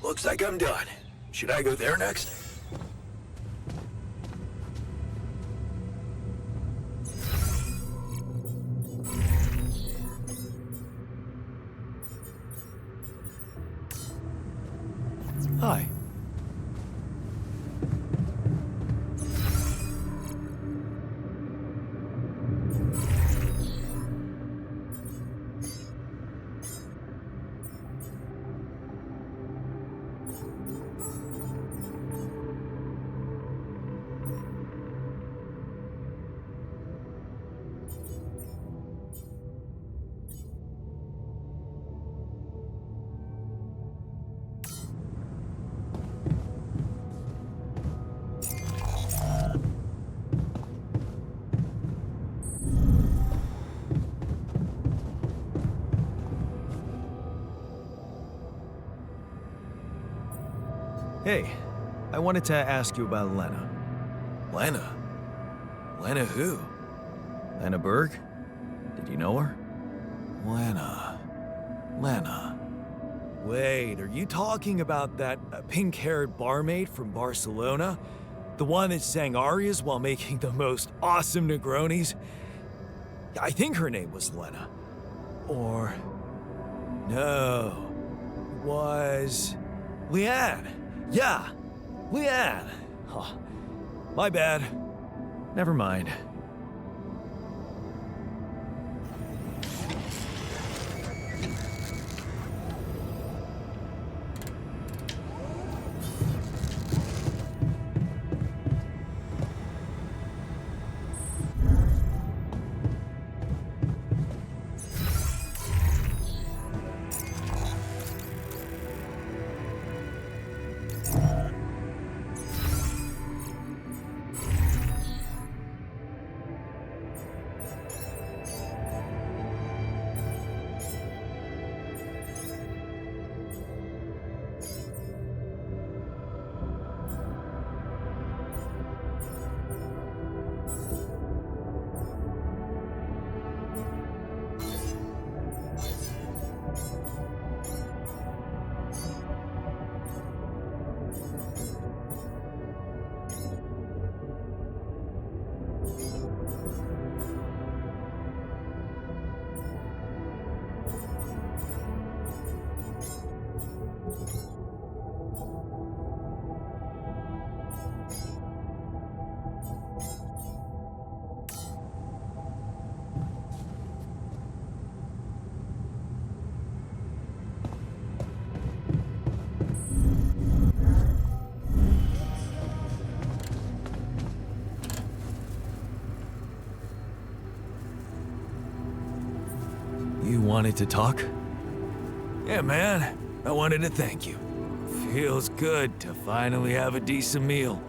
Looks like I'm done. Should I go there next? Hi. Hey, I wanted to ask you about Lena. Lena? Lena who? Lena Berg? Did you know her? Lena. Wait, are you talking about that pink-haired barmaid from Barcelona? The one that sang arias while making the most awesome Negronis? I think her name was Lena. Or... no. It was... Leanne. Yeah, Leanne. Oh, my bad. Never mind. You wanted to talk? Yeah, man. I wanted to thank you. Feels good to finally have a decent meal.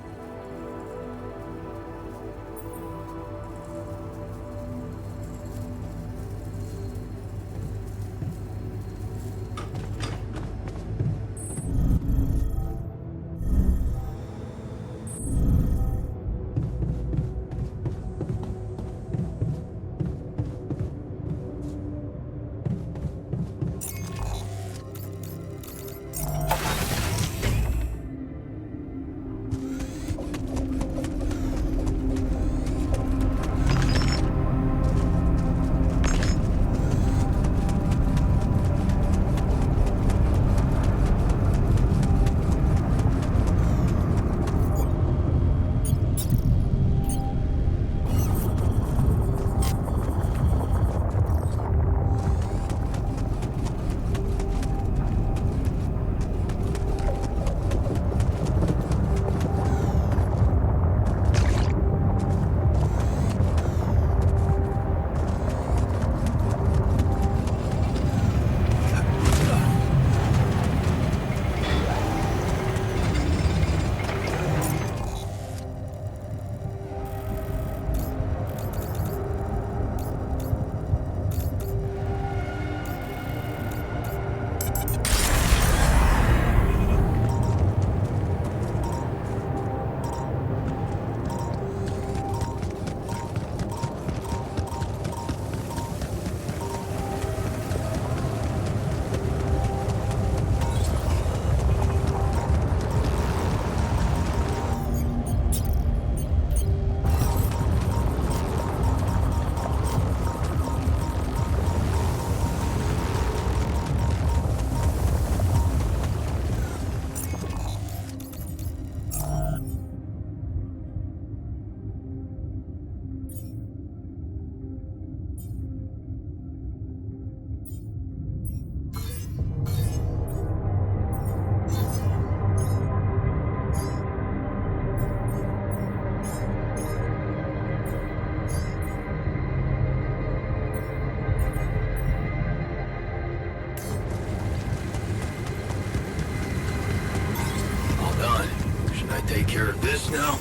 gotta take care of this now.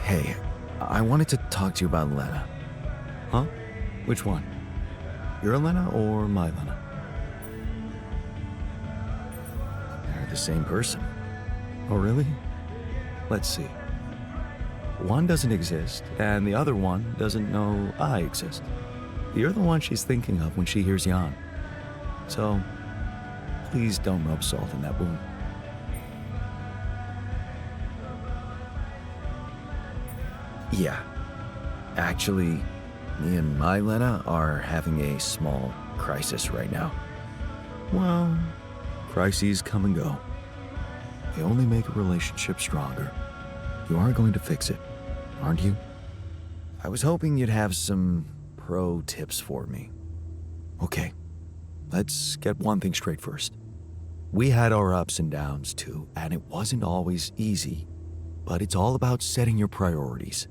Hey, I wanted to talk to you about Lena. Huh? Which one? Your Lena or my Lena? They're the same person. Oh, really? Let's see. One doesn't exist, and the other one doesn't know I exist. You're the one she's thinking of when she hears Jan. So, please don't rub salt in that wound. Yeah. Actually, me and my Lena are having a small crisis right now. Well, crises come and go. They only make a relationship stronger. You are going to fix it, aren't you? I was hoping you'd have some pro tips for me. Okay, let's get one thing straight first. We had our ups and downs too, and it wasn't always easy, but it's all about setting your priorities.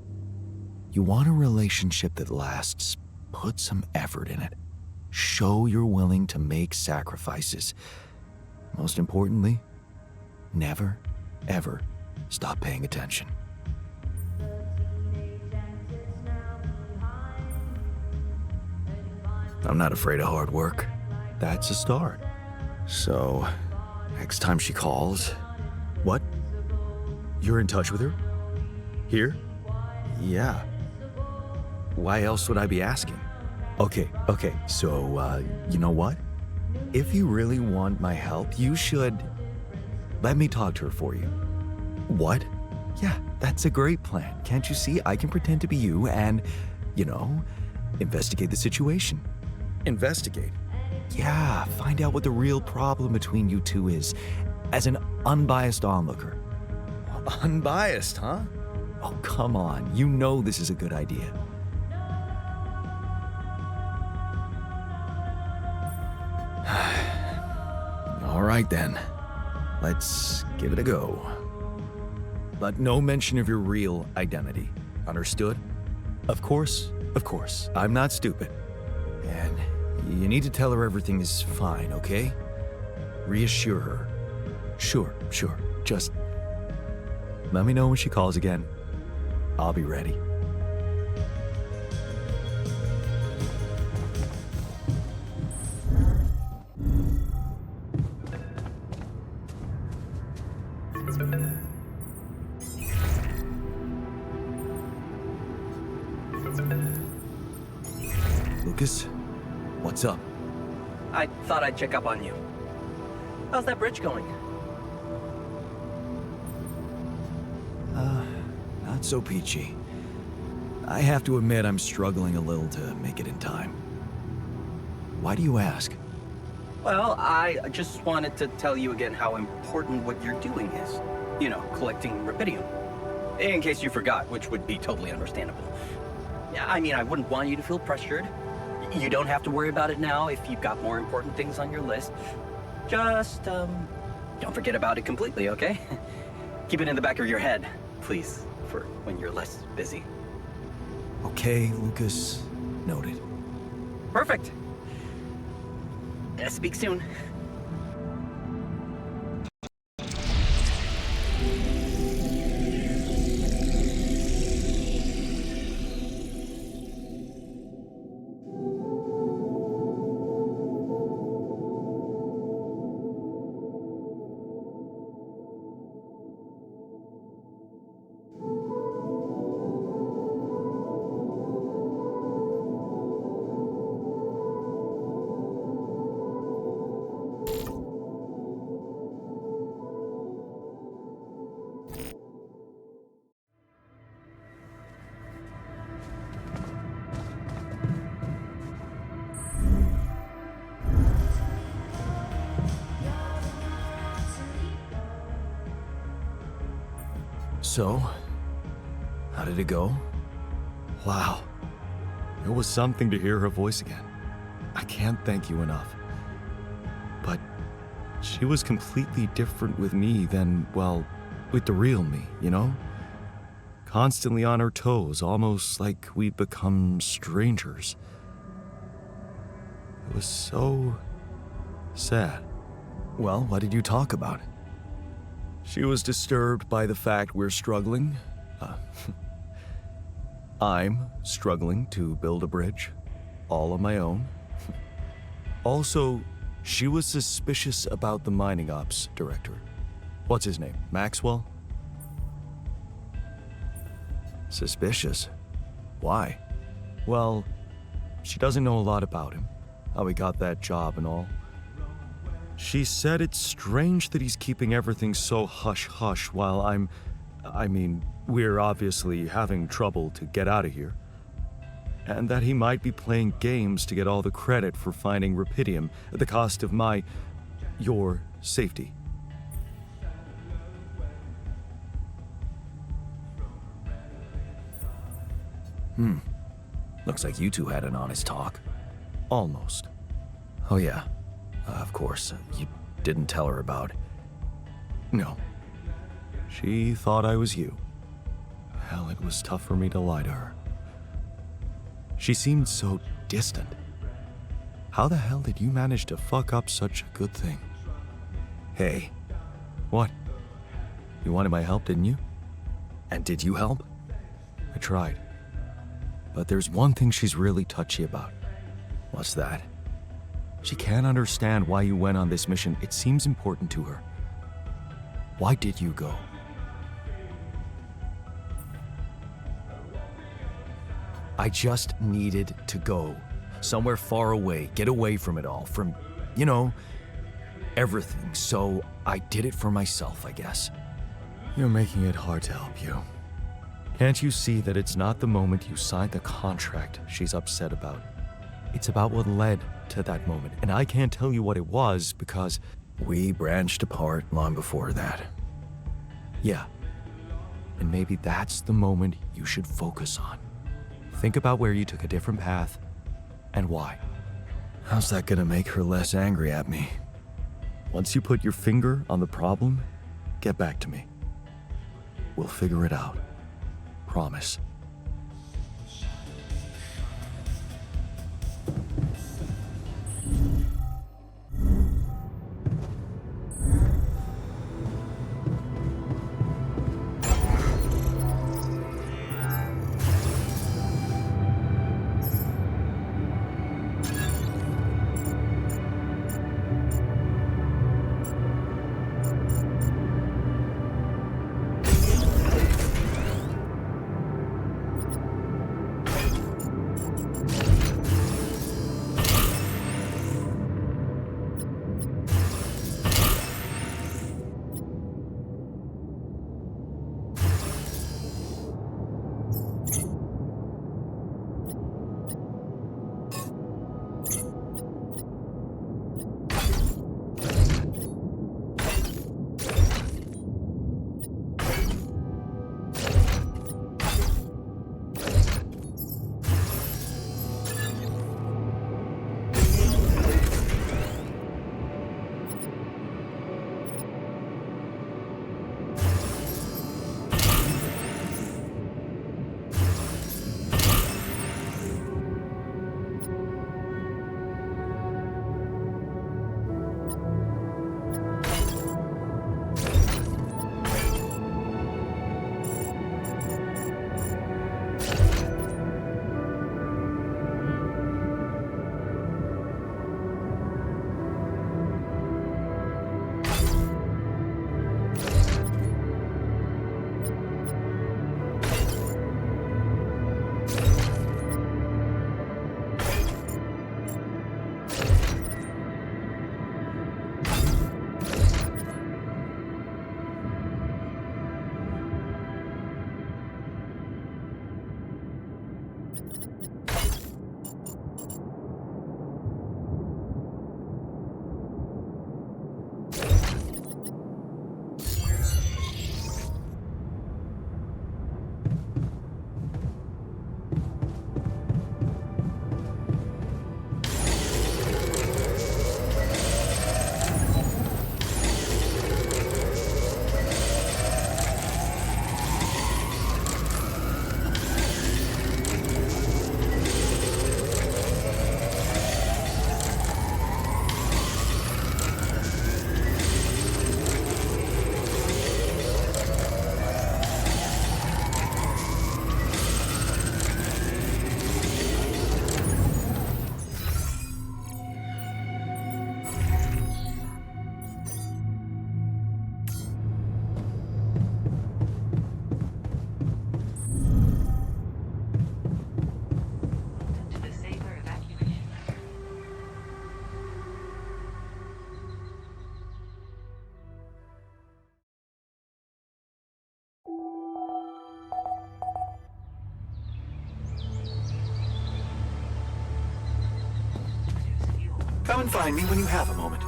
You want a relationship that lasts, put some effort in it. Show you're willing to make sacrifices. Most importantly, never, ever stop paying attention. I'm not afraid of hard work. That's a start. So, next time she calls... What? You're in touch with her? Here? Yeah. Why else would I be asking? Okay, so, you know what? If you really want my help, you should... let me talk to her for you. What? Yeah, that's a great plan. Can't you see? I can pretend to be you and, investigate the situation. Investigate? Yeah, find out what the real problem between you two is, as an unbiased onlooker. Unbiased, huh? Oh, come on. You know this is a good idea. All right, then. Let's give it a go. But no mention of your real identity. Understood? Of course. I'm not stupid. And you need to tell her everything is fine, okay? Reassure her. Sure. Just let me know when she calls again. I'll be ready. Lucas, what's up? I thought I'd check up on you. How's that bridge going? Not so peachy. I have to admit I'm struggling a little to make it in time. Why do you ask? Well, I just wanted to tell you again how important what you're doing is. Collecting rubidium. In case you forgot, which would be totally understandable. Yeah, I wouldn't want you to feel pressured. You don't have to worry about it now if you've got more important things on your list. Just, don't forget about it completely, okay? Keep it in the back of your head, please, for when you're less busy. Okay, Lucas. Noted. Perfect. Speak soon. So, how did it go? Wow. It was something to hear her voice again. I can't thank you enough. But she was completely different with me than, well, with the real me, you know? Constantly on her toes, almost like we'd become strangers. It was so sad. Well, what did you talk about? She was disturbed by the fact we're struggling. I'm struggling to build a bridge, all on my own. Also, she was suspicious about the mining ops director. What's his name? Maxwell? Suspicious? Why? Well, she doesn't know a lot about him, how he got that job and all. She said it's strange that he's keeping everything so hush-hush while we're obviously having trouble to get out of here. And that he might be playing games to get all the credit for finding rupidium at the cost of your safety. Looks like you two had an honest talk. Almost. Oh yeah, of course. You didn't tell her about... No. She thought I was you. Hell, it was tough for me to lie to her. She seemed so distant. How the hell did you manage to fuck up such a good thing? Hey, What? You wanted my help, didn't you? and did you help? I tried. But there's one thing she's really touchy about. What's that? She can't understand why you went on this mission. It seems important to her. Why did you go? I just needed to go. Somewhere far away, get away from it all, from, everything. So I did it for myself, I guess. You're making it hard to help you. Can't you see that it's not the moment you signed the contract she's upset about? It's about what led to that moment, and I can't tell you what it was because... We branched apart long before that. Yeah. And maybe that's the moment you should focus on. Think about where you took a different path and why. How's that gonna make her less angry at me? Once you put your finger on the problem, get back to me. We'll figure it out. Promise. Come and find me when you have a moment.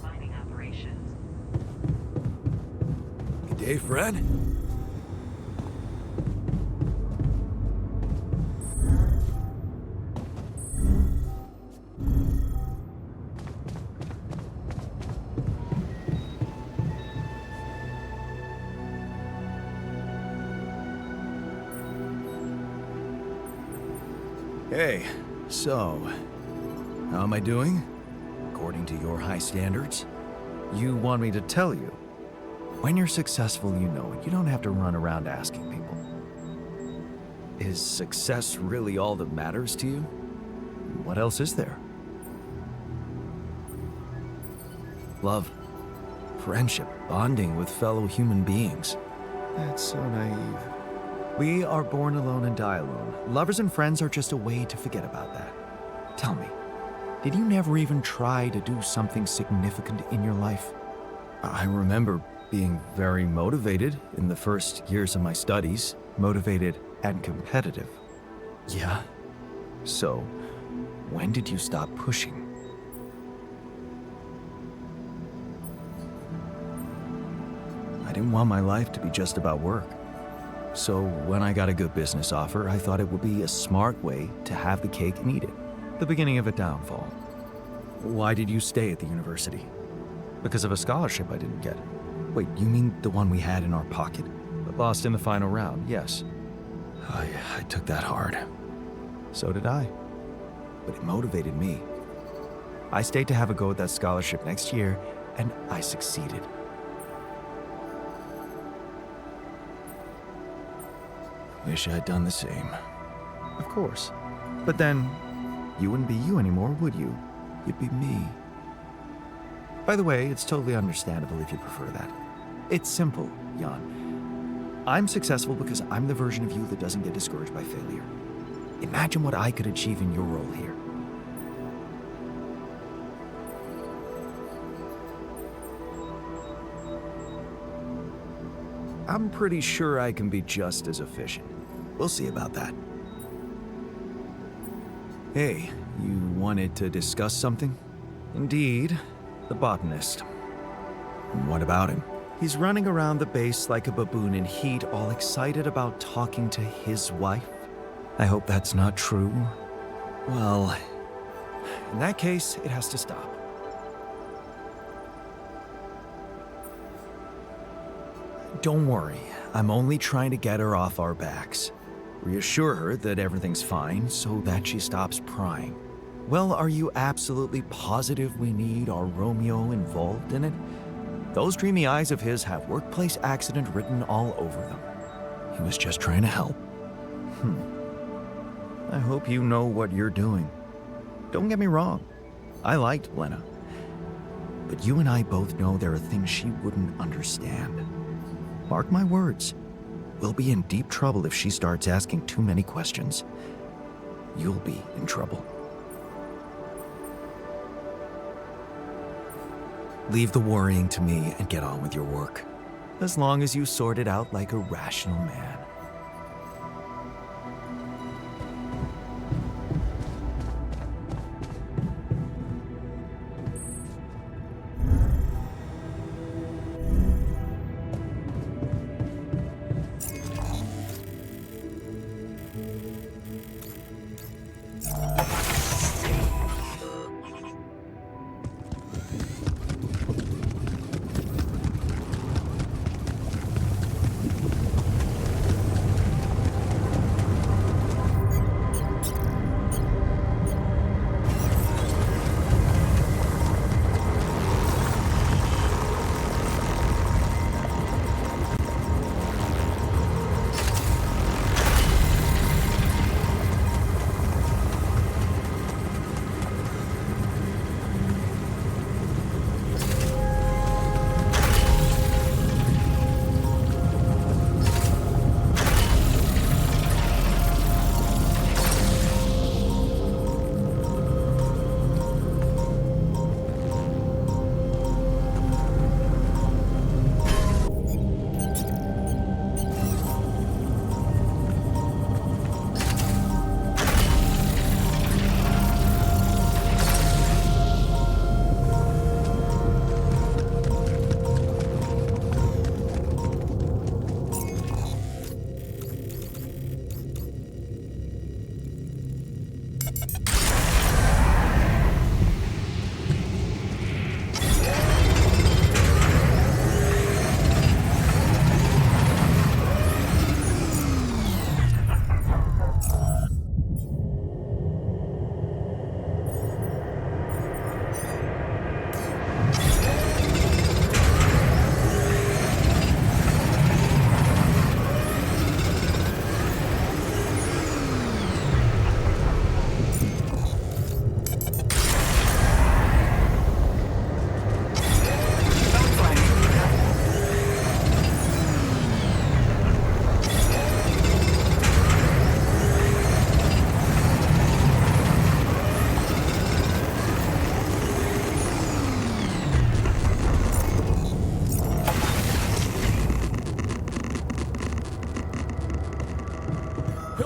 Mining operations. Good day, friend. Hey, so, how am I doing? According to your high standards? You want me to tell you? When you're successful, you know it. You don't have to run around asking people. Is success really all that matters to you? What else is there? Love, friendship, bonding with fellow human beings. That's so naive. We are born alone and die alone. Lovers and friends are just a way to forget about that. Tell me, did you never even try to do something significant in your life? I remember being very motivated in the first years of my studies, motivated and competitive. Yeah? So, when did you stop pushing? I didn't want my life to be just about work. So when I got a good business offer, I thought it would be a smart way to have the cake and eat it. The beginning of a downfall. Why did you stay at the university? Because of a scholarship I didn't get. Wait, you mean the one we had in our pocket? But lost in the final round, yes. I took that hard. So did I. But it motivated me. I stayed to have a go at that scholarship next year, and I succeeded. Wish I'd done the same. Of course. But then, you wouldn't be you anymore, would you? You'd be me. By the way, it's totally understandable if you prefer that. It's simple, Jan. I'm successful because I'm the version of you that doesn't get discouraged by failure. Imagine what I could achieve in your role here. I'm pretty sure I can be just as efficient. We'll see about that. Hey, you wanted to discuss something? Indeed, the botanist. What about him? He's running around the base like a baboon in heat, all excited about talking to his wife. I hope that's not true. Well, in that case, it has to stop. Don't worry, I'm only trying to get her off our backs. Reassure her that everything's fine so that she stops prying. Well, are you absolutely positive we need our Romeo involved in it? Those dreamy eyes of his have workplace accident written all over them. He was just trying to help. I hope you know what you're doing. Don't get me wrong, I liked Lena. But you and I both know there are things she wouldn't understand. Mark my words, we'll be in deep trouble if she starts asking too many questions. You'll be in trouble. Leave the worrying to me and get on with your work. As long as you sort it out like a rational man.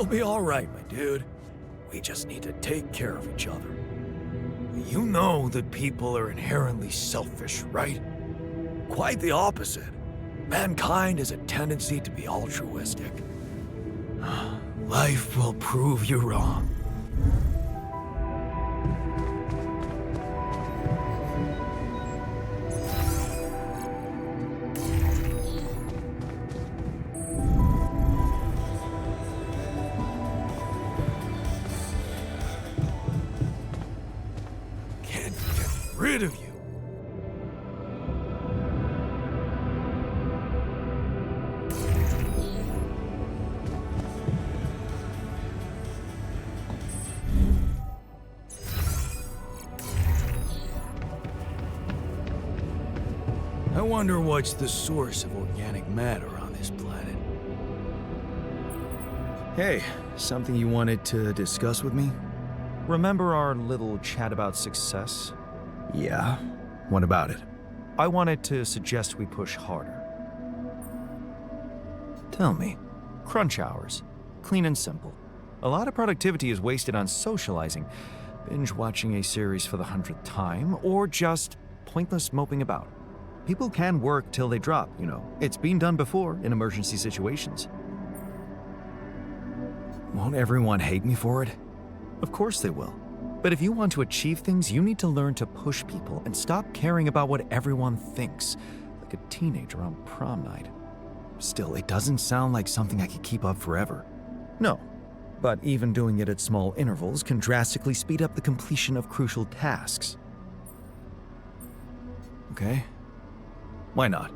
We'll be all right, my dude. We just need to take care of each other. You know that people are inherently selfish, right? Quite the opposite. Mankind has a tendency to be altruistic. Life will prove you wrong. Can't get rid of you. I wonder what's the source of organic matter on this planet. Hey, something you wanted to discuss with me? Remember our little chat about success? Yeah. What about it? I wanted to suggest we push harder. Tell me. Crunch hours. Clean and simple. A lot of productivity is wasted on socializing, binge watching a series for the 100th time, or just pointless moping about. People can work till they drop, you know. It's been done before in emergency situations. Won't everyone hate me for it? Of course they will. But if you want to achieve things, you need to learn to push people and stop caring about what everyone thinks, like a teenager on prom night. Still, it doesn't sound like something I could keep up forever. No, but even doing it at small intervals can drastically speed up the completion of crucial tasks. Okay. Why not?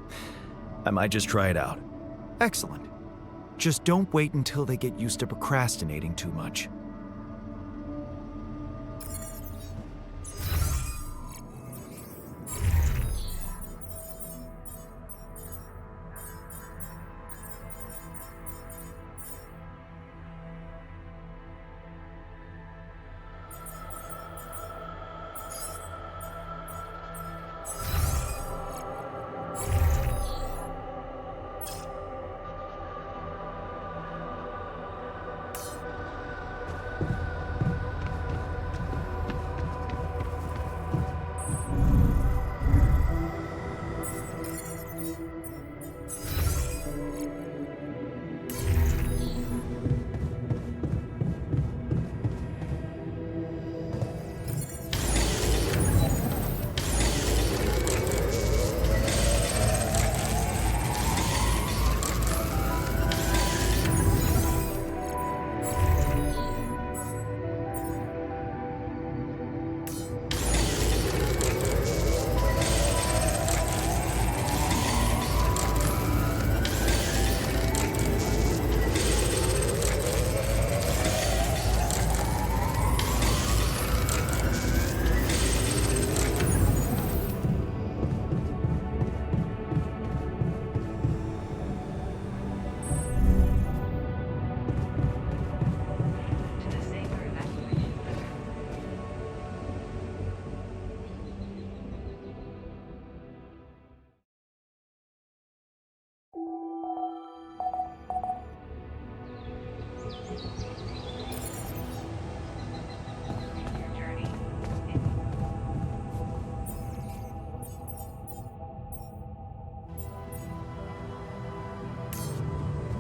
I might just try it out. Excellent. Just don't wait until they get used to procrastinating too much.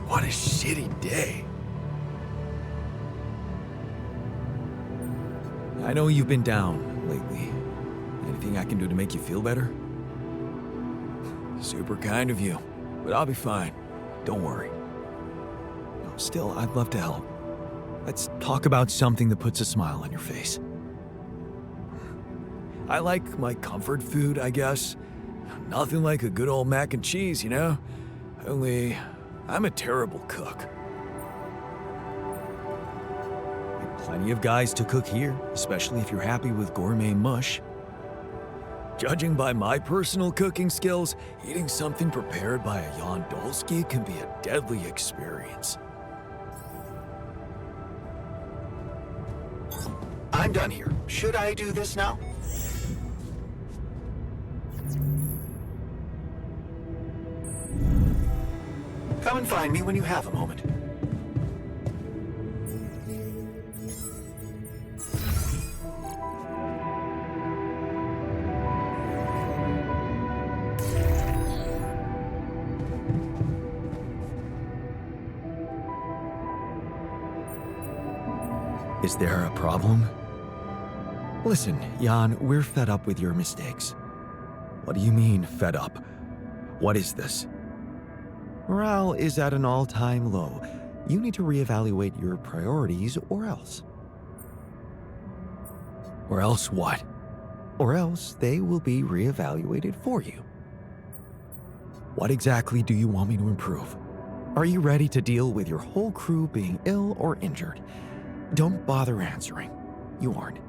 What a shitty day. I know you've been down lately. Anything I can do to make you feel better? Super kind of you, but I'll be fine. Don't worry. No, still, I'd love to help. Let's talk about something that puts a smile on your face. I like my comfort food, I guess. Nothing like a good old mac and cheese, you know? Only, I'm a terrible cook. Plenty of guys to cook here, especially if you're happy with gourmet mush. Judging by my personal cooking skills, eating something prepared by a Yondolski can be a deadly experience. I'm done here. Should I do this now? Come and find me when you have a moment. Is there a problem? Listen, Jan, we're fed up with your mistakes. What do you mean, fed up? What is this? Morale is at an all-time low. You need to reevaluate your priorities, or else. Or else what? Or else they will be reevaluated for you. What exactly do you want me to improve? Are you ready to deal with your whole crew being ill or injured? Don't bother answering. You aren't.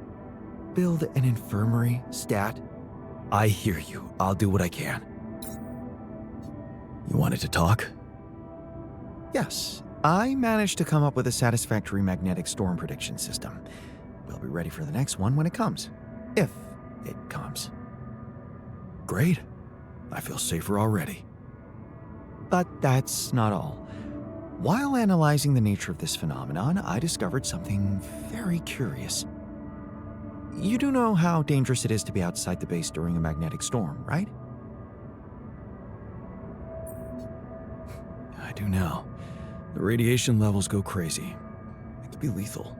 Build an infirmary, stat? I hear you. I'll do what I can. You wanted to talk? Yes. I managed to come up with a satisfactory magnetic storm prediction system. We'll be ready for the next one when it comes. If it comes. Great. I feel safer already. But that's not all. While analyzing the nature of this phenomenon, I discovered something very curious. You do know how dangerous it is to be outside the base during a magnetic storm, right? I do now. The radiation levels go crazy. It could be lethal.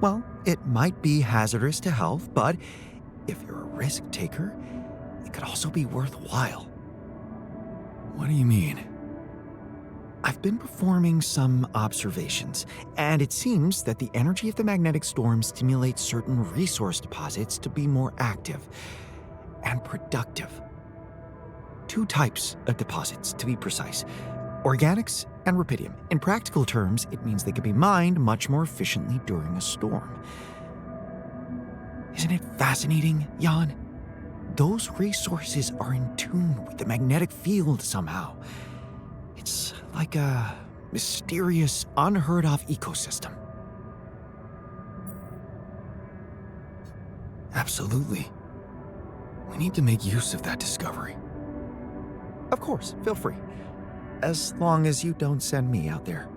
Well, it might be hazardous to health, but if you're a risk taker, it could also be worthwhile. What do you mean? I've been performing some observations, and it seems that the energy of the magnetic storm stimulates certain resource deposits to be more active and productive. 2 types of deposits, to be precise. Organics and rubidium. In practical terms, it means they can be mined much more efficiently during a storm. Isn't it fascinating, Jan? Those resources are in tune with the magnetic field somehow. It's like a mysterious, unheard-of ecosystem. Absolutely. We need to make use of that discovery. Of course, feel free. As long as you don't send me out there.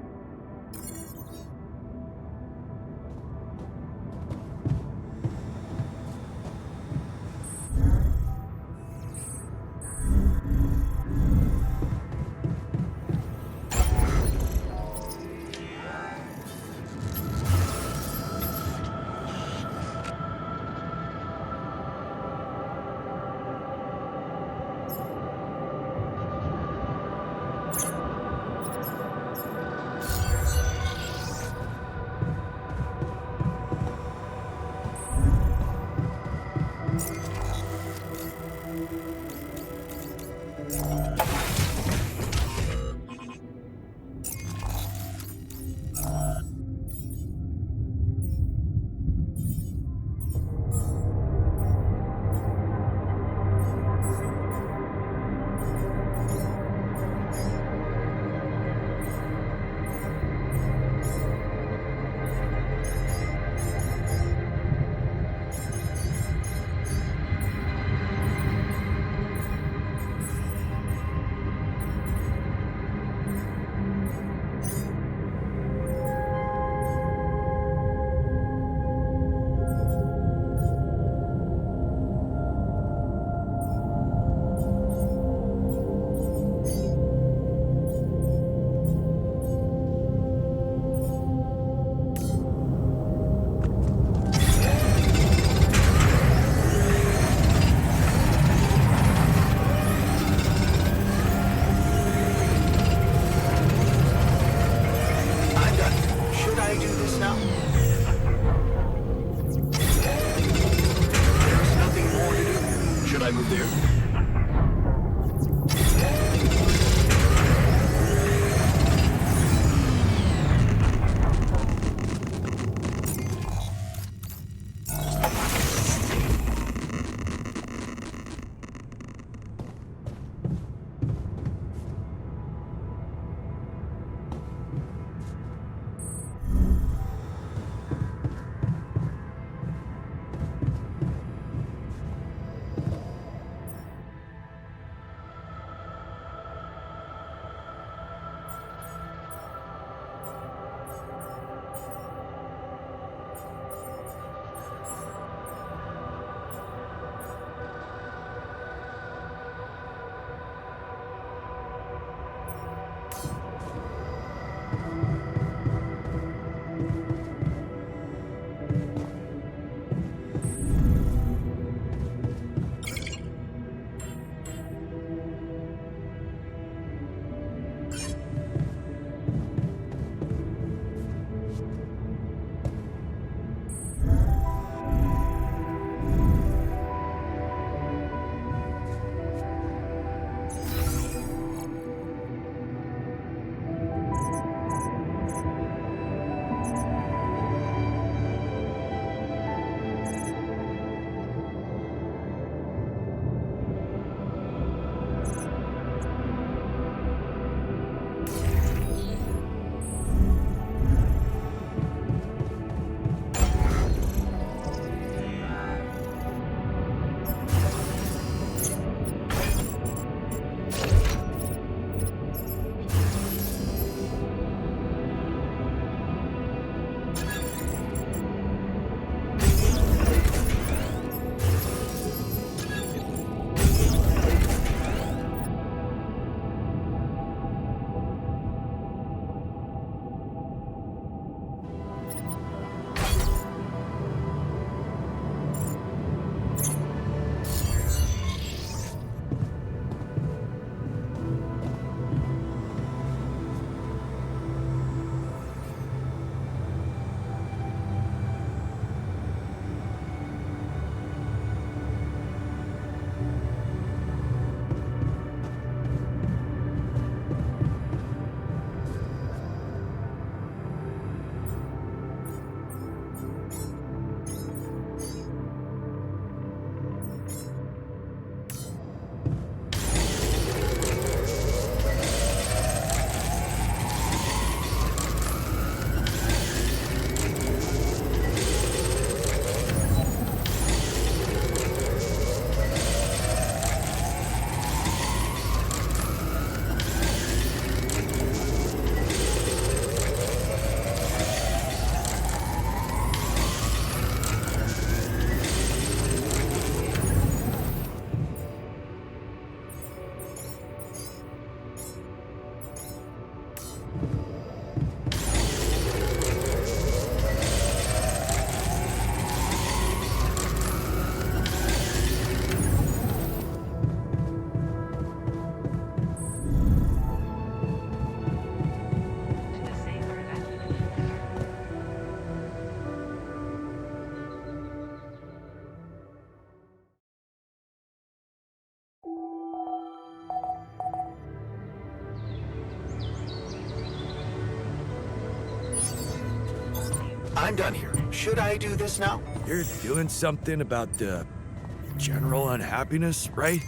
I'm done here. Should I do this now? You're doing something about the general unhappiness, right?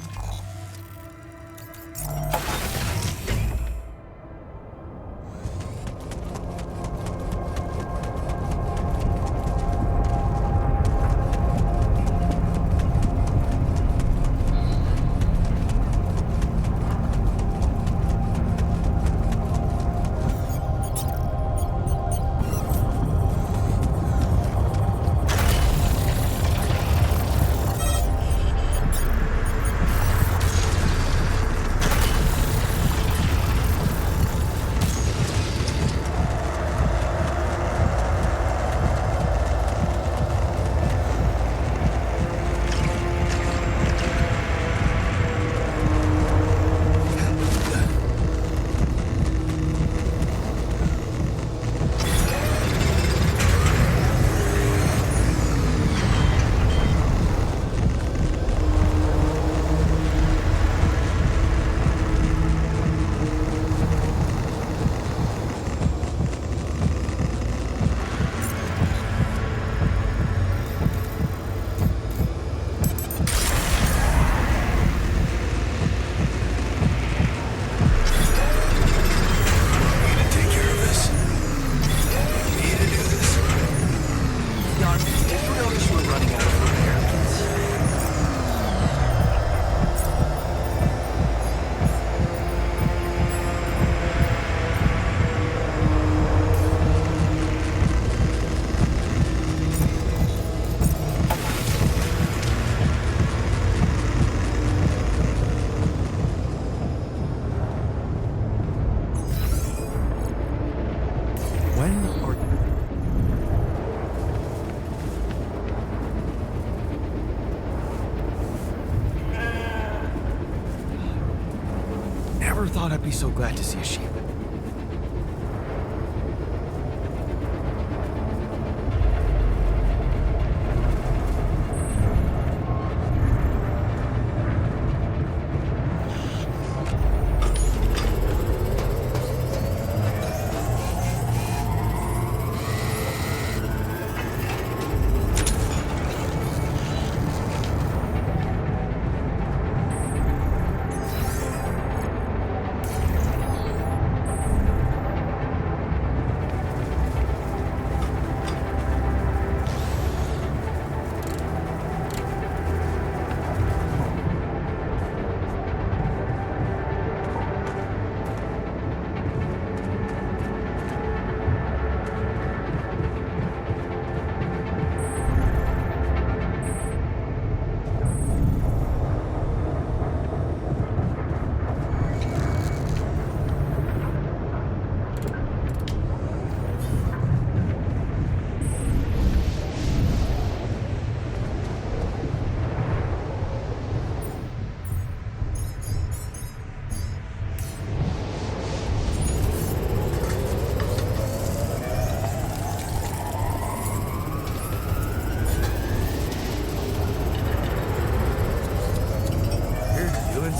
Never thought I'd be so glad to see a sheep.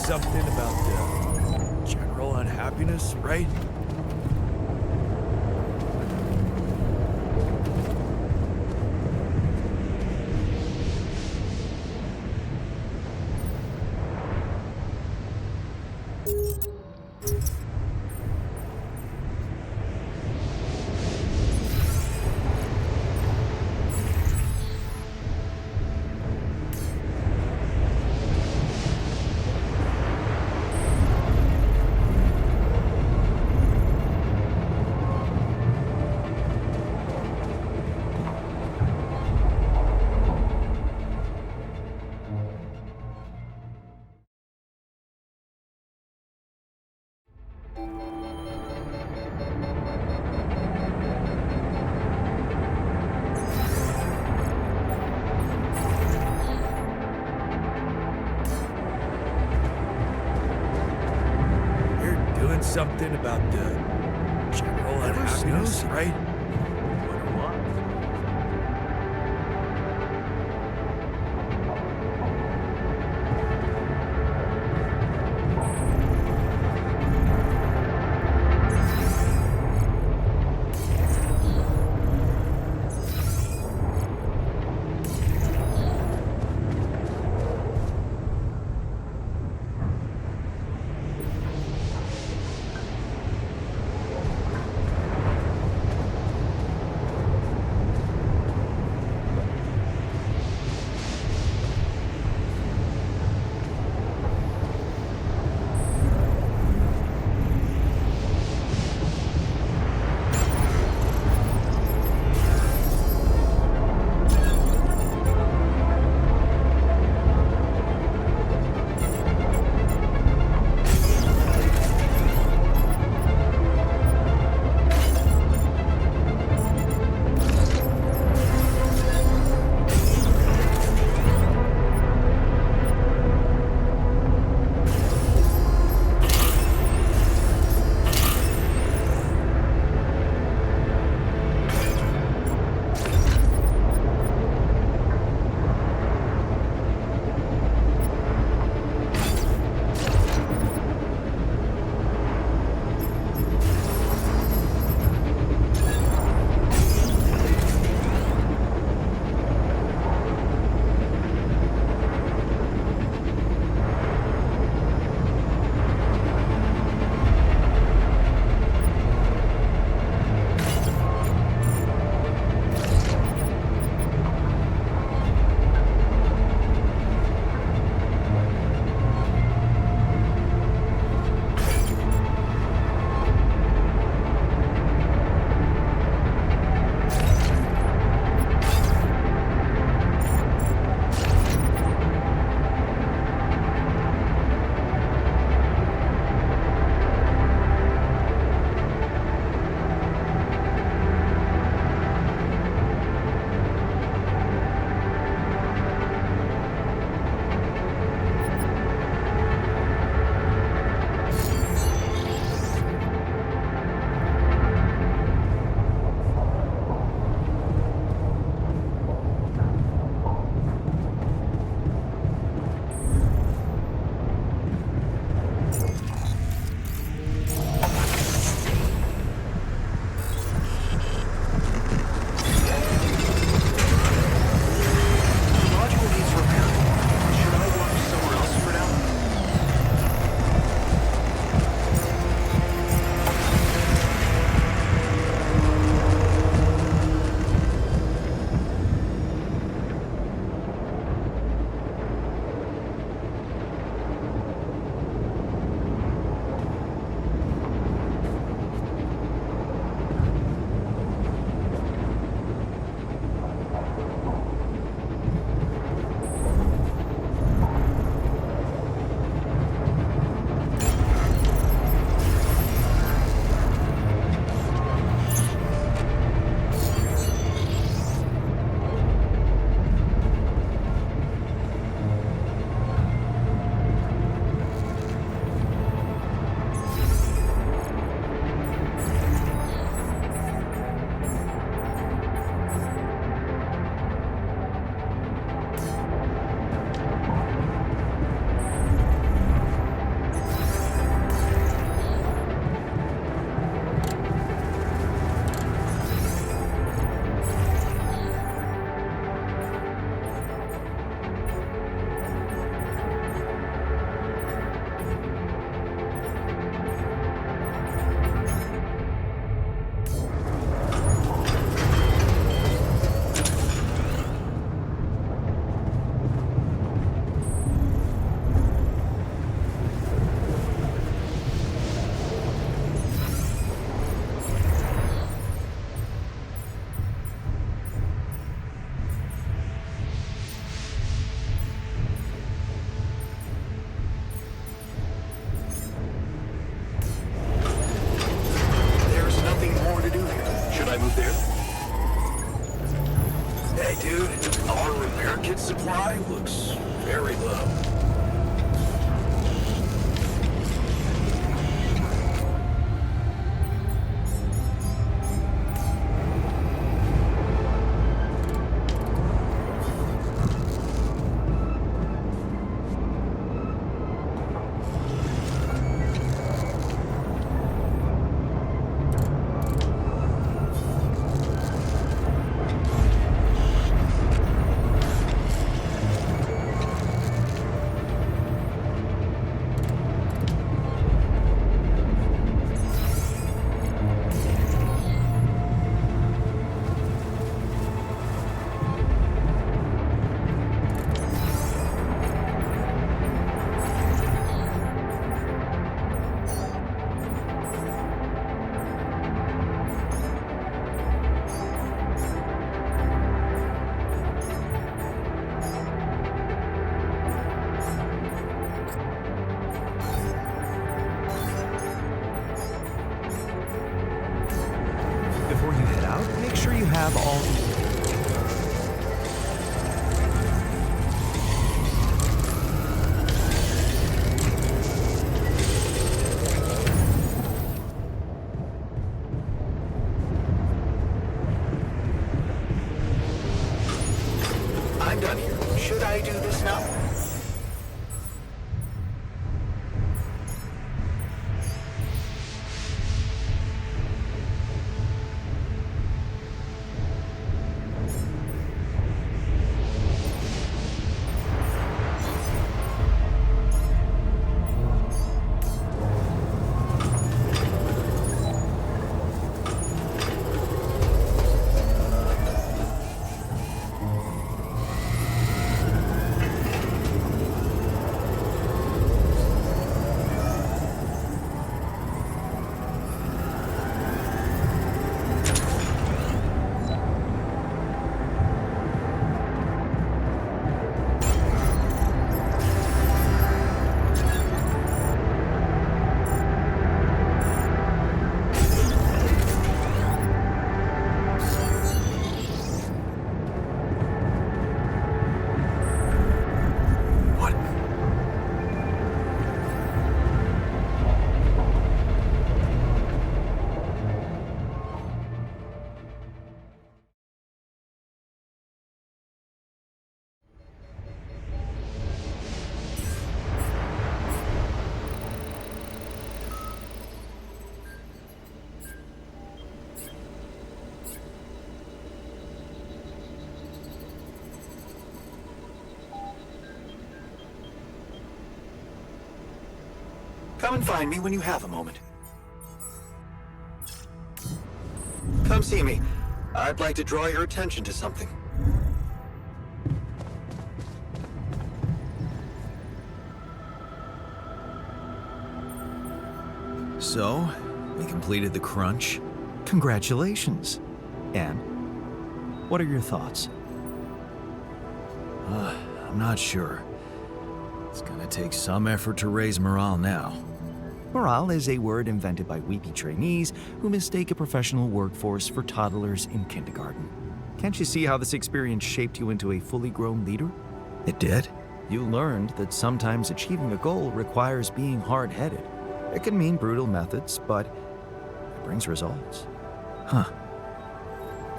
Something about the general unhappiness, right? Something about the general unhappiness, right? sky looks very low. Before you head out, make sure you have all the... I'm done here. Should I do this now? Come and find me when you have a moment. Come see me. I'd like to draw your attention to something. So, we completed the crunch. Congratulations. And what are your thoughts? I'm not sure. It's gonna take some effort to raise morale now. Morale is a word invented by weepy trainees who mistake a professional workforce for toddlers in kindergarten. Can't you see how this experience shaped you into a fully grown leader? It did? You learned that sometimes achieving a goal requires being hard-headed. It can mean brutal methods, but it brings results. Huh.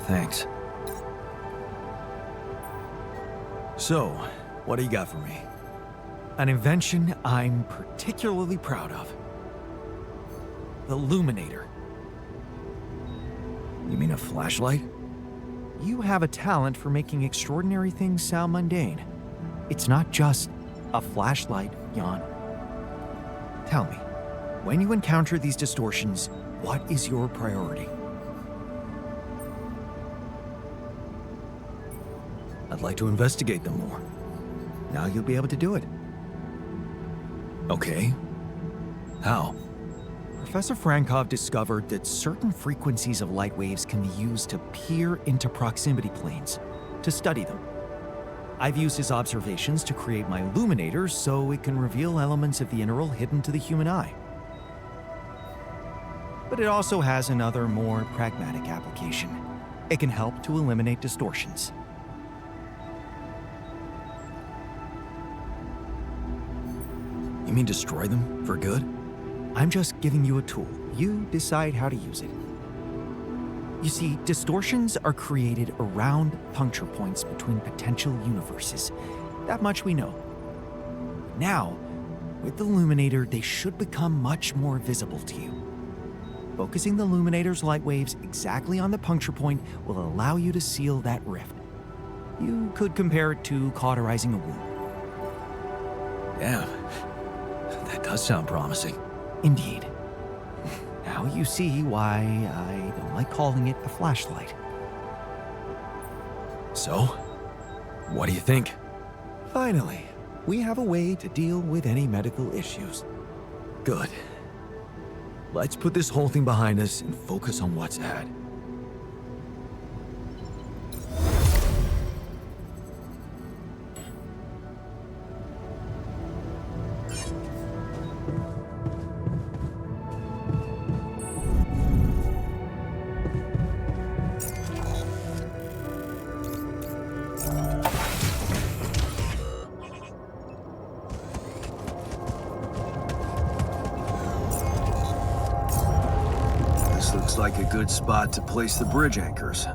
Thanks. So, what do you got for me? An invention I'm particularly proud of. The Luminator. You mean a flashlight? You have a talent for making extraordinary things sound mundane. It's not just a flashlight, Jan. Tell me, when you encounter these distortions, what is your priority? I'd like to investigate them more. Now you'll be able to do it. Okay. How? Professor Frankov discovered that certain frequencies of light waves can be used to peer into proximity planes, to study them. I've used his observations to create my Luminator so it can reveal elements of the interval hidden to the human eye. But it also has another, more pragmatic application. It can help to eliminate distortions. You mean destroy them for good? I'm just giving you a tool. You decide how to use it. You see, distortions are created around puncture points between potential universes. That much we know. Now, with the Luminator, they should become much more visible to you. Focusing the Luminator's light waves exactly on the puncture point will allow you to seal that rift. You could compare it to cauterizing a wound. Damn. That does sound promising. Indeed. Now you see why I don't like calling it a flashlight. So, what do you think? Finally, we have a way to deal with any medical issues. Good. Let's put this whole thing behind us and focus on what's ahead. Looks like a good spot to place the bridge anchors.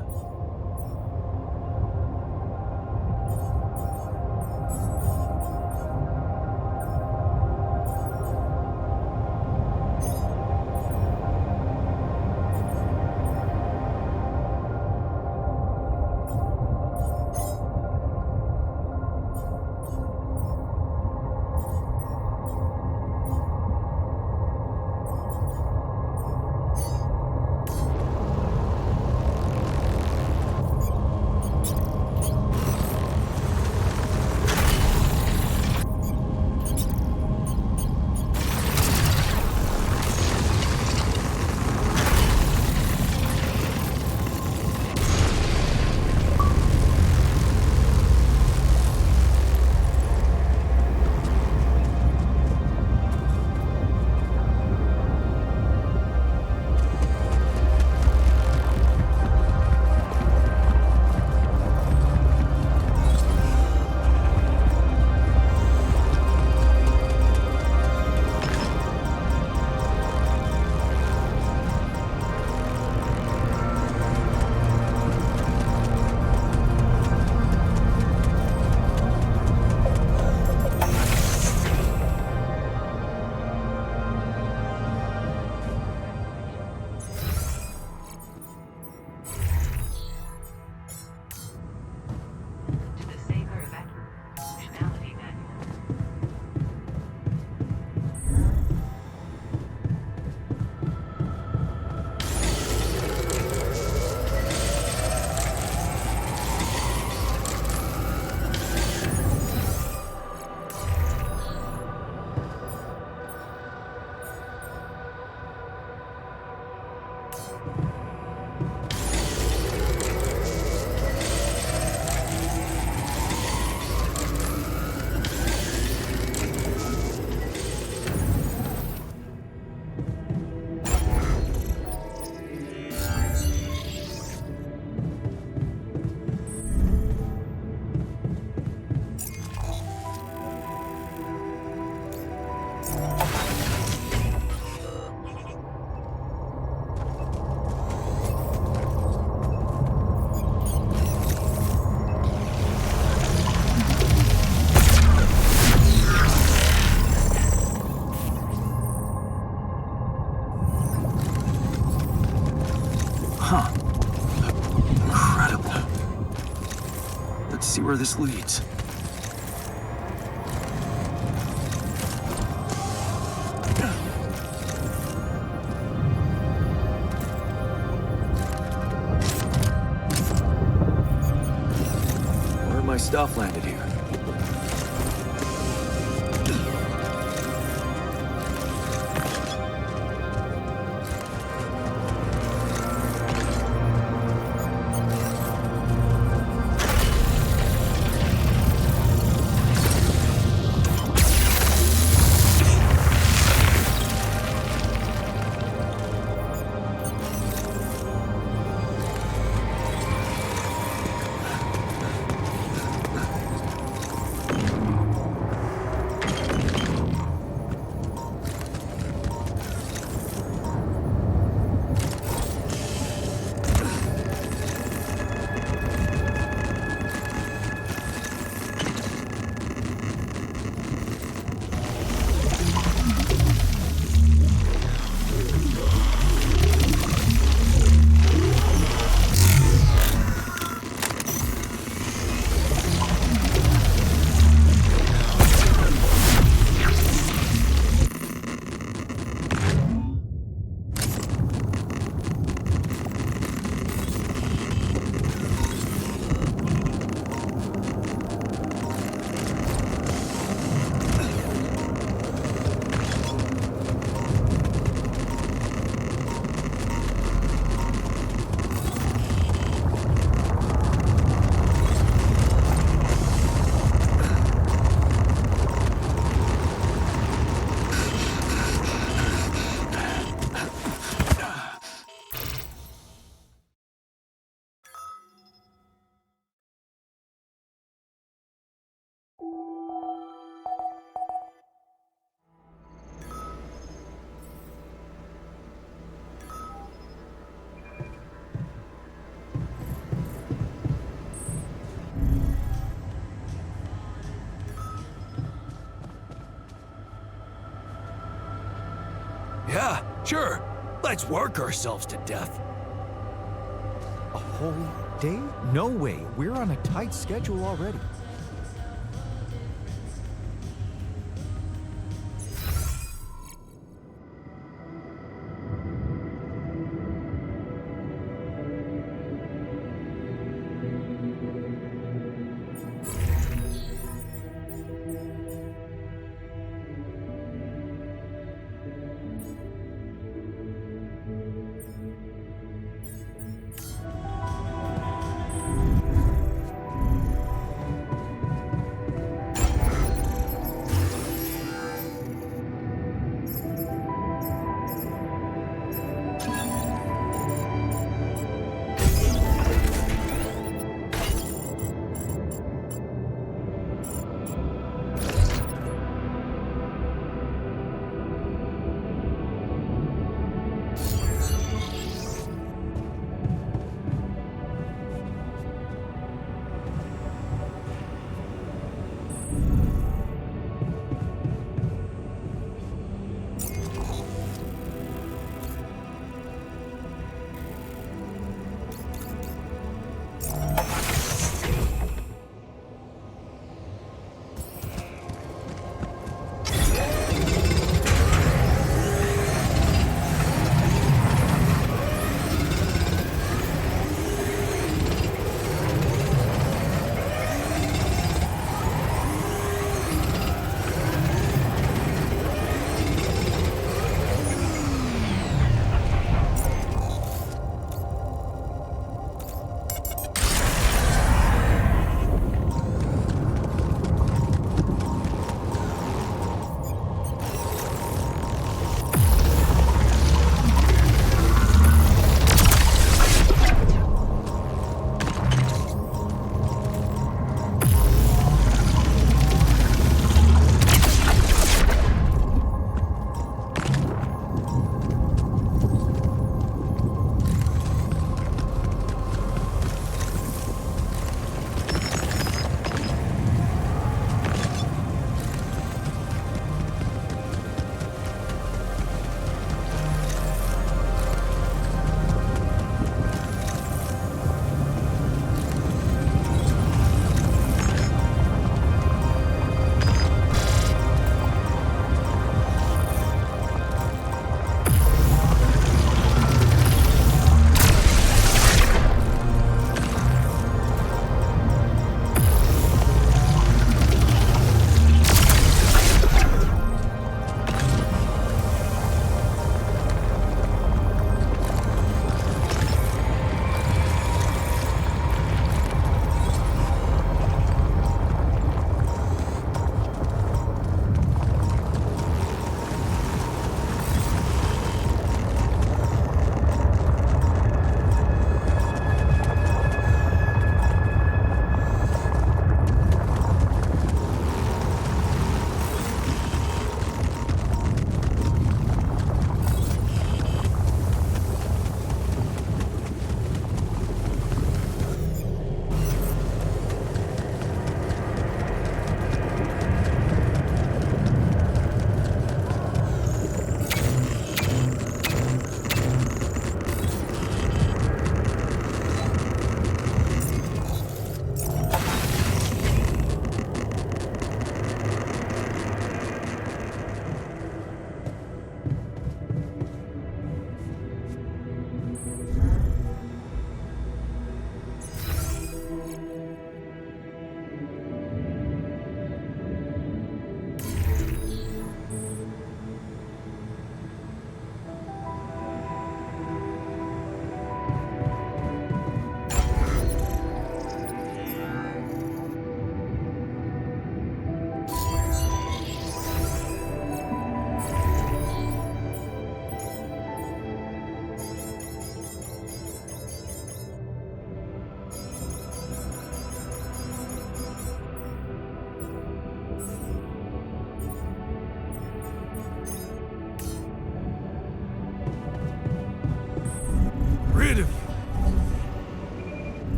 See where this leads. Where my stuff landed here? Yeah, sure. Let's work ourselves to death. A whole day? No way. We're on a tight schedule already.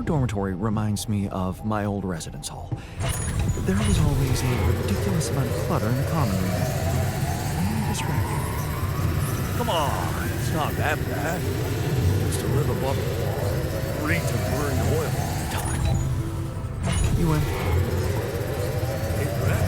Our dormitory reminds me of my old residence hall. There was always a ridiculous amount of clutter in the common room. Distracting. Come on, it's not that bad. Just to live above the wall. Free to burn oil all the time. You win. Hey, Brett.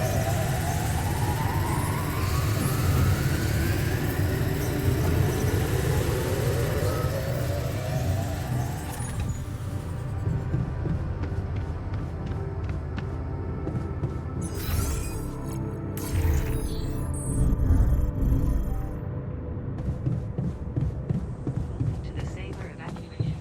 To the saber evacuation.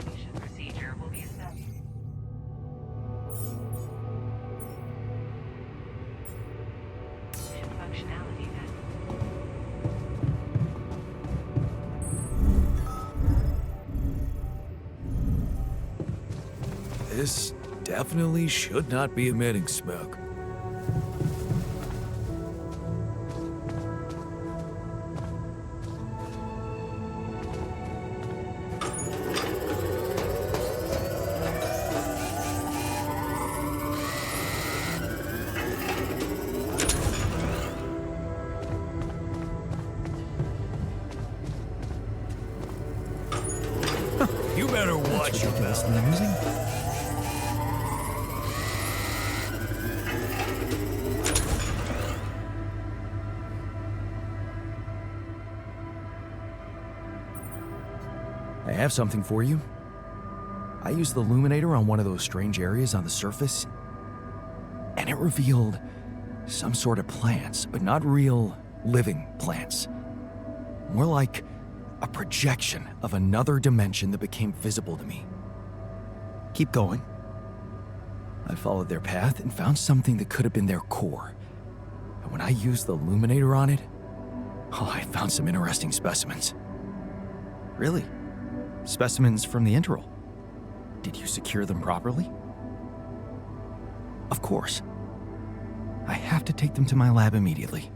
Mission procedure will be established. Mission functionality then. This definitely should not be emitting smoke. You better watch your mouth. Ridiculously amusing. I have something for you. I used the illuminator on one of those strange areas on the surface, and it revealed some sort of plants, but not real living plants. More like a projection of another dimension that became visible to me. Keep going. I followed their path and found something that could have been their core. And when I used the illuminator on it, I found some interesting specimens. Really? Specimens from the interval. Did you secure them properly? Of course. I have to take them to my lab immediately.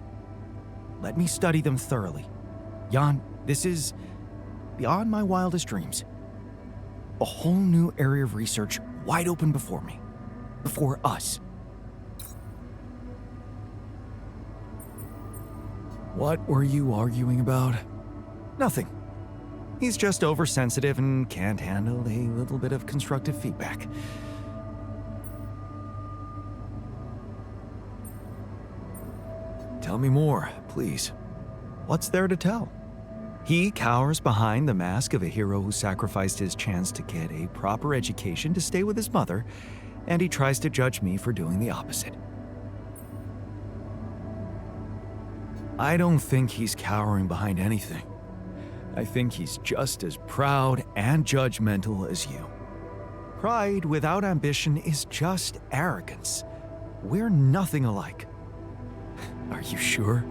Let me study them thoroughly. Jan, this is beyond my wildest dreams. A whole new area of research wide open before me. Before us. What were you arguing about? Nothing. He's just oversensitive and can't handle a little bit of constructive feedback. Tell me more, please. What's there to tell? He cowers behind the mask of a hero who sacrificed his chance to get a proper education to stay with his mother, and he tries to judge me for doing the opposite. I don't think he's cowering behind anything. I think he's just as proud and judgmental as you. Pride without ambition is just arrogance. We're nothing alike. Are you sure?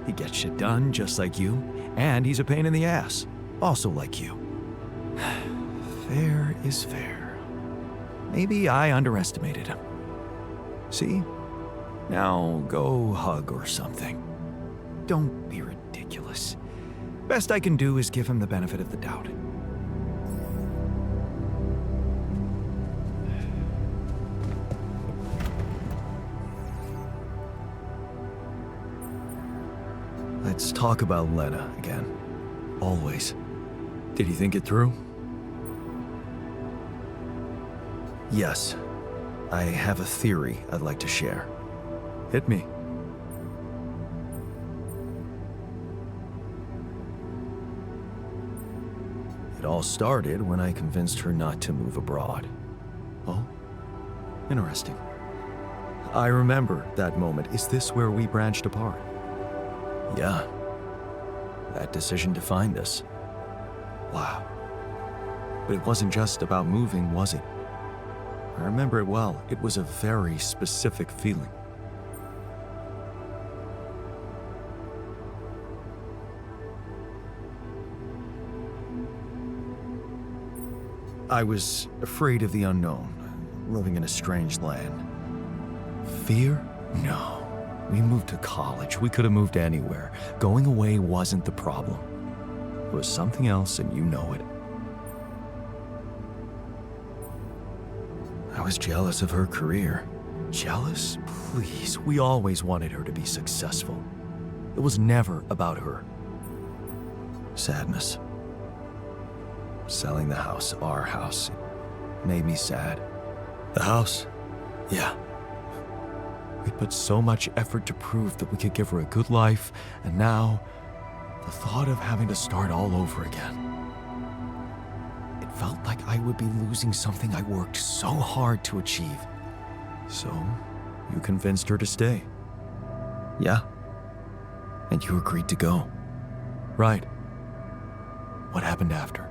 He gets shit done just like you, and he's a pain in the ass, also like you. Fair is fair. Maybe I underestimated him. See? Now go hug or something. Don't be ridiculous. Best I can do is give him the benefit of the doubt. let's talk about Lena again. Always. Did you think it through? Yes. I have a theory I'd like to share. Hit me. It all started when I convinced her not to move abroad. Oh? Interesting. I remember that moment. Is this where we branched apart? Yeah. That decision defined us. Wow. But it wasn't just about moving, was it? I remember it well. It was a very specific feeling. I was afraid of the unknown, living in a strange land. Fear? No. We moved to college. We could have moved anywhere. Going away wasn't the problem. It was something else, and you know it. I was jealous of her career. Jealous? Please, we always wanted her to be successful. It was never about her. Sadness. Selling the house, our house, it made me sad. The house? Yeah. We put so much effort to prove that we could give her a good life, and now, the thought of having to start all over again. It felt like I would be losing something I worked so hard to achieve. So, you convinced her to stay? Yeah. And you agreed to go? Right. What happened after?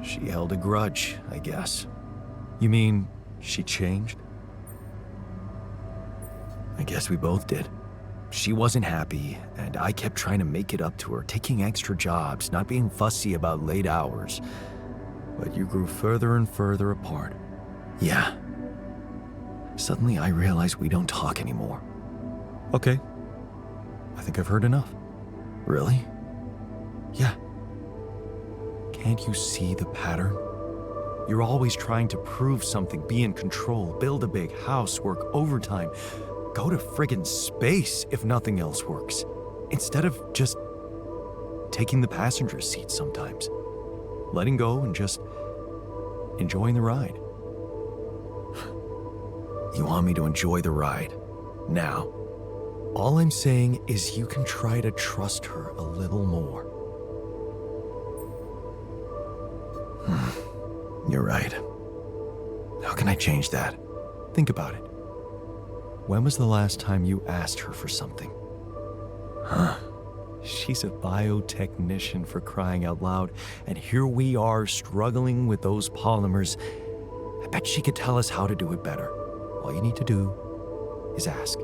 She held a grudge, I guess. You mean she changed? I guess we both did. She wasn't happy, and I kept trying to make it up to her, taking extra jobs, not being fussy about late hours. But you grew further and further apart. Yeah. Suddenly I realized we don't talk anymore. Okay. I think I've heard enough. Really? Yeah. Can't you see the pattern? You're always trying to prove something, be in control, build a big house, work overtime, go to friggin' space if nothing else works, instead of just taking the passenger seat sometimes, letting go and just enjoying the ride. You want me to enjoy the ride now? All I'm saying is you can try to trust her a little more. You're right. How can I change that? Think about it. When was the last time you asked her for something? Huh? She's a biotechnician, for crying out loud, and here we are struggling with those polymers. I bet she could tell us how to do it better. All you need to do is ask.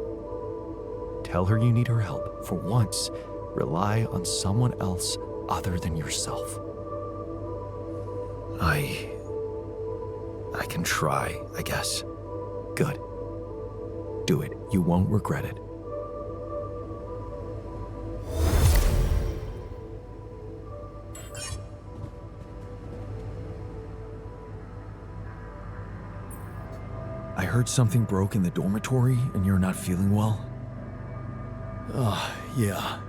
Tell her you need her help. For once, rely on someone else other than yourself. I can try, I guess. Good. Do it. You won't regret it. I heard something broke in the dormitory and you're not feeling well. Yeah.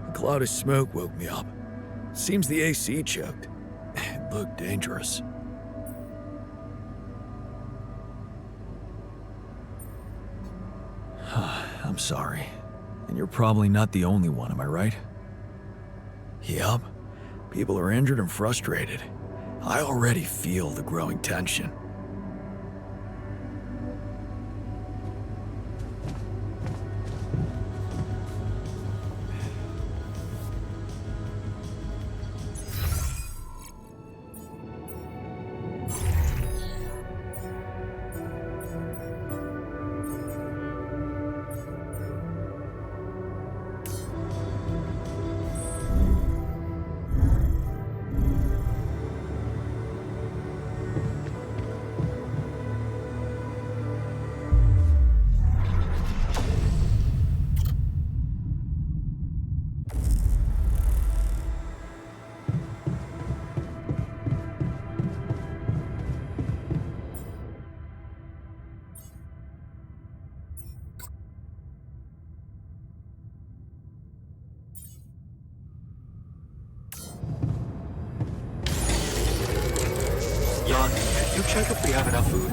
A cloud of smoke woke me up. Seems the AC choked. It looked dangerous. I'm sorry. And you're probably not the only one, am I right? Yep. People are injured and frustrated. I already feel the growing tension. you check if we have enough food?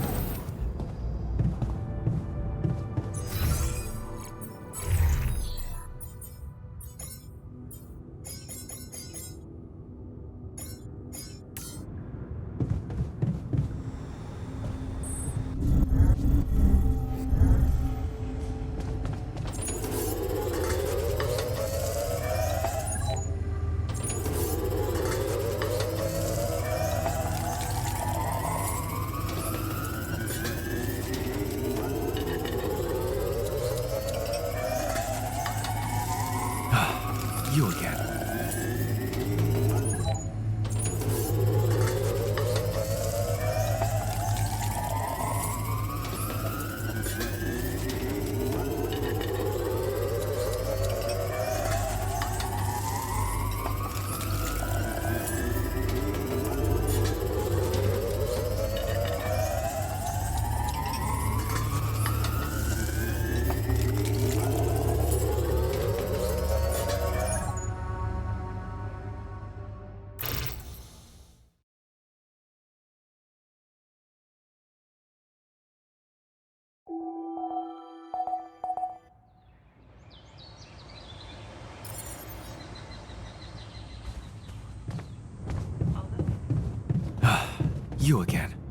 You again. You again.